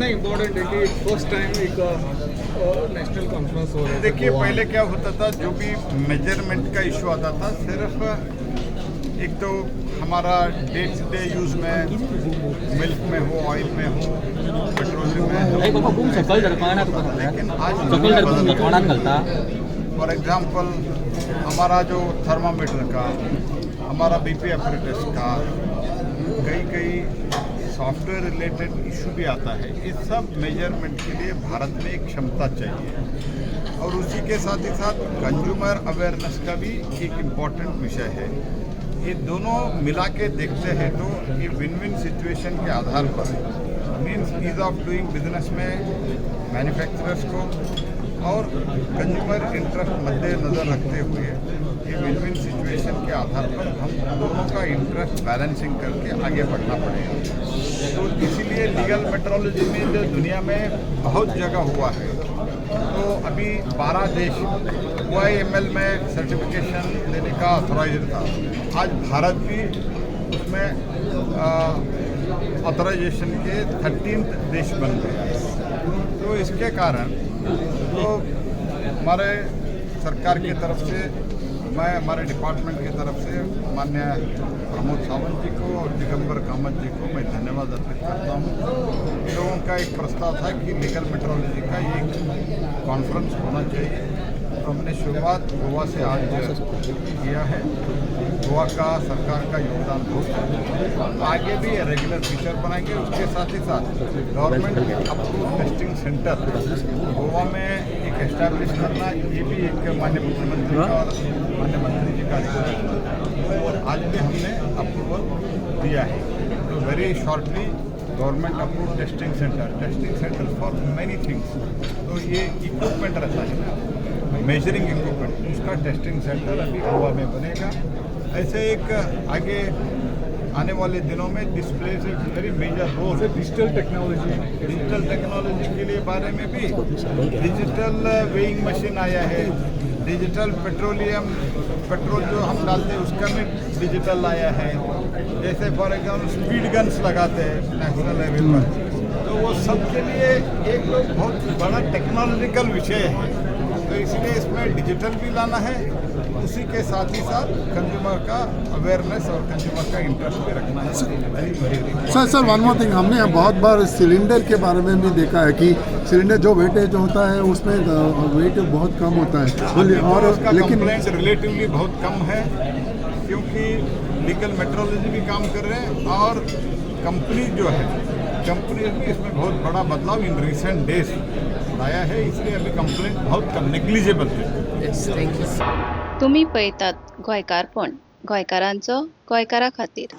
कितना इम्पोर्टेंट है कि फर्स्ट टाइम एक नेशनल कॉन्फ्रेंस हो रहा है। देखिए पहले क्या होता था, जो भी मेजरमेंट का इशू आता था, सिर्फ एक तो हमारा डे टू डे यूज़ में मिल्क में हो, ऑयल में हो, पेट्रोलियम में हो, लेकिन आज फॉर एग्जांपल हमारा जो थर्मामीटर का, हमारा बीपी एपरेटस का, कई सॉफ्टवेयर रिलेटेड इशू भी आता है। इस सब मेजरमेंट के लिए भारत में एक क्षमता चाहिए, और उसी के साथ ही साथ कंज्यूमर अवेयरनेस का भी एक इम्पॉर्टेंट विषय है। ये दोनों मिला के देखते हैं तो ये विन विन सिचुएशन के आधार पर means ease of doing business में मैन्युफैक्चरर्स को और कंज्यूमर इंटरेस्ट मद्देनजर रखते हुए ये विन विन सिचुएशन के आधार पर हम दोनों का इंटरेस्ट बैलेंसिंग करके आगे बढ़ना पड़ेगा। तो इसीलिए लीगल मेट्रोलॉजी में जो दुनिया में बहुत जगह हुआ है, तो अभी 12 देश OIML में सर्टिफिकेशन देने का ऑथराइज था। आज भारत भी उसमें ऑथराइजेशन के 13th देश बन गया है। तो इसके कारण तो हमारे सरकार की तरफ से, मैं हमारे डिपार्टमेंट की तरफ से माननीय प्रमोद सावंत जी को और दिगंबर कामत जी को मैं धन्यवाद अर्पित करता हूँ। इन लोगों का एक प्रस्ताव था कि लीगल मेट्रोलॉजी का एक कॉन्फ्रेंस होना चाहिए, तो हमने शुरुआत गोवा से आज किया है। गोवा का सरकार का योगदान बहुत है, आगे भी रेगुलर फीचर बनाएंगे। उसके साथ ही साथ government approve testing centre Goa में एक एस्टैब्लिश करना, ये भी एक माननीय मुख्यमंत्री का और माननीय मंत्री जी का रिक्वेस्ट है, और आज भी हमने अप्रूवल दिया है। तो very shortly government approve testing centre for many things. तो ये इक्विपमेंट रहता है ना, मेजरिंग इक्विपमेंट, उसका टेस्टिंग सेंटर अभी गोवा में बनेगा। ऐसे एक आगे आने वाले दिनों में दिस प्लेस एक very major role. Digital technology के लिए बारे में भी डिजिटल वेइंग मशीन आया है, डिजिटल पेट्रोल जो हम डालते हैं उसका भी डिजिटल आया है। जैसे फॉर एग्जाम्पल स्पीड गन्स लगाते हैं नेशनल लेवल पर, तो वो सब के लिए एक बहुत बड़ा टेक्नोलॉजिकल विषय है। तो इसलिए इसमें डिजिटल भी लाना है, उसी के साथ ही साथ कंज्यूमर का अवेयरनेस और कंज्यूमर का इंटरेस्ट भी रखना है। सर वन मोर थिंग, हमने बहुत बार सिलेंडर के बारे में भी देखा है कि सिलेंडर जो वेटेज होता है उसमें वेट बहुत कम होता है, और लेकिन रिलेटिवली बहुत कम है, क्योंकि लीगल मेट्रोलॉजी भी काम कर रहे हैं और कंपनी जो है, कंपनी भी इसमें बहुत बड़ा बदलाव इन रिसेंट डेज लाया है। इसलिए अभी कंप्लेंट बहुत कम, नेग्लिजिबल है। तुम्ही पळयतात गोंयकारपण, गोंयकारांचो गोंयकारा खातीर।